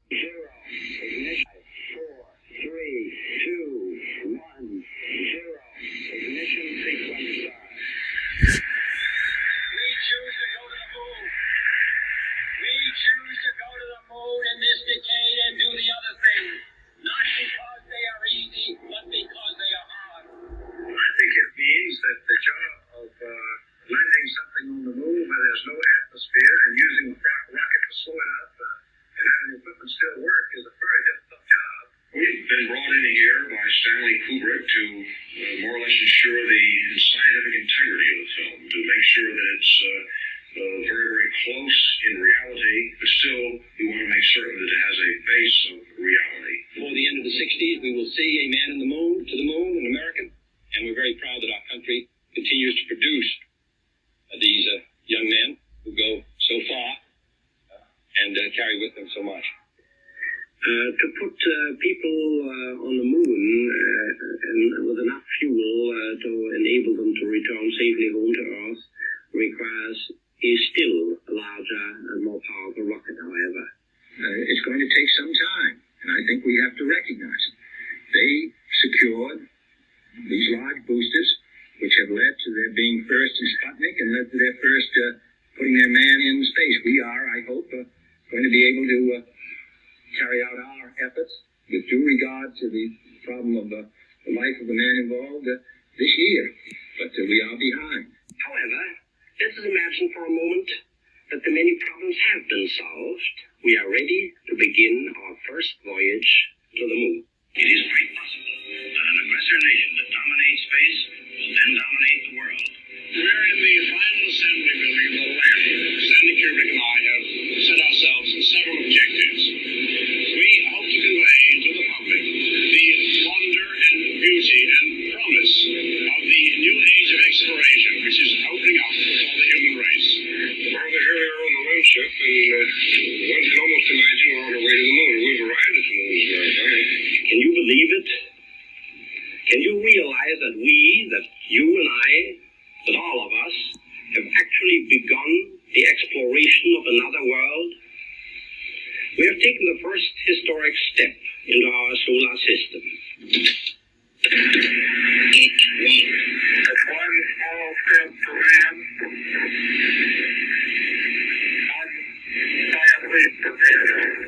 0. Ignition. 4, 3, 2, 1, 0. Ignition sequence start. We choose to go to the moon. We choose to go to the moon in this decade and do the other things. Not because they are easy, but because they are hard. I think it means that the job of landing something on the moon where there's no atmosphere and using a rocket to slow it up and having the equipment still work is a very difficult job. We've been brought in here by Stanley Kubrick to more or less ensure the scientific integrity of the film, to make sure that it's very, very close in reality, but still we want to make certain that it has a base of reality. Before the end of the 60s, we will see a man in the moon, to the moon, an American, and we're very proud that our country continues to produce these young men who go so far and carry with them so much. To put people on the moon and with enough fuel to enable them to return safely home to Earth is still a larger and more powerful rocket, however. It's going to take some time, and I think we have to recognize it. They secured these large boosters, which have led to their being first in Sputnik and led to their first putting their man in space. We are, I hope, going to be able to carry out our efforts with due regard to the problem of the life of the man involved this year. But we are behind. However, let us imagine for a moment that the many problems have been solved. We are ready to begin our first voyage to the moon. It is quite possible that an aggressor nation that dominates space will then dominate the world. We're in the final assembly building of the lander. Stanley Kubrick and I have set ourselves several objectives. We hope to convey to the public the wonder and beauty and promise of the new age of exploration, which is opening up for the human race. Well, here we are on the moon ship, and one can almost imagine we're on our way to the moon. We've arrived at the moon, as a matter of fact. Can you believe it? Can you realize that you and I, that all of us, have actually begun the exploration of another world? We have taken the first historic step into our solar system. That's one small step for man, one giant leap for mankind.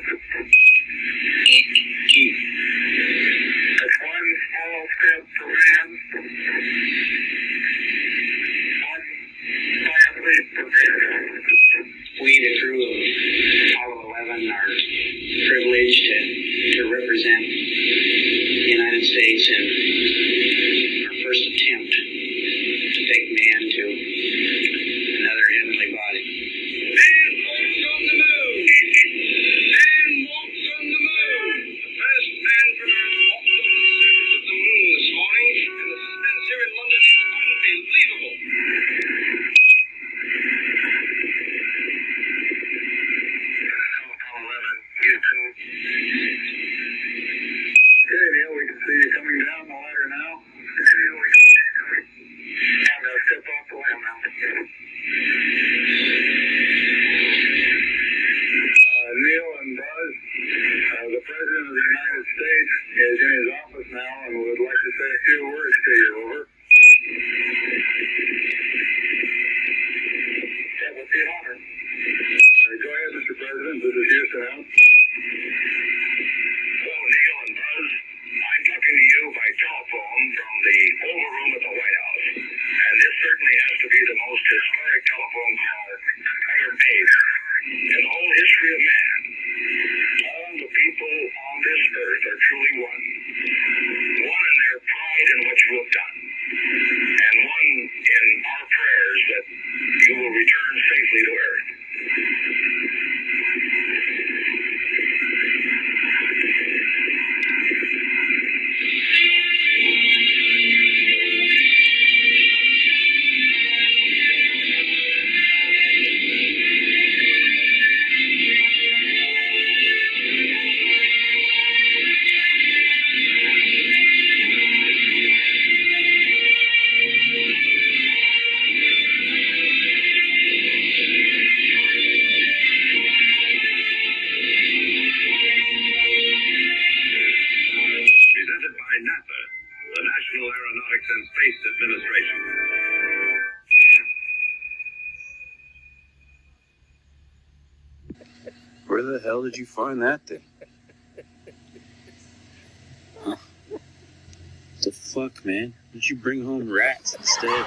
That's one small step for man, one giant leap for mankind. We, the crew of Apollo 11, are privileged to represent the United States in our first attempt to take man to another heavenly body. Man walks on the moon! Man walks on the moon! The first man from Earth walked on the surface of the moon this morning, and the suspense here in London is unbelievable. Apollo 11, Houston. Okay, Neil, we can see you coming down the ladder now. And step off the lamb now. Neil and Buzz, the President of the United States is in his office now and would like to say a few words to you. Over. That would be an honor. Go ahead, Mr. President. This is Houston out. Hello, Neil and Buzz. I'm talking to you by telephone from the Oval Room at the White House. And this certainly has to be the most historic telephone call ever made in the whole history of man. All the people on this earth are truly one. One in their pride in what you have done. And one in our prayers that you will return safely to earth. Space Administration. Where the hell did you find that thing? Huh? The fuck, man? Did you bring home rats instead?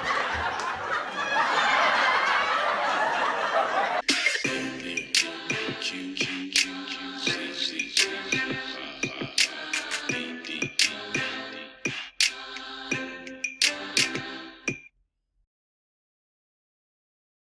Q, Q, Q.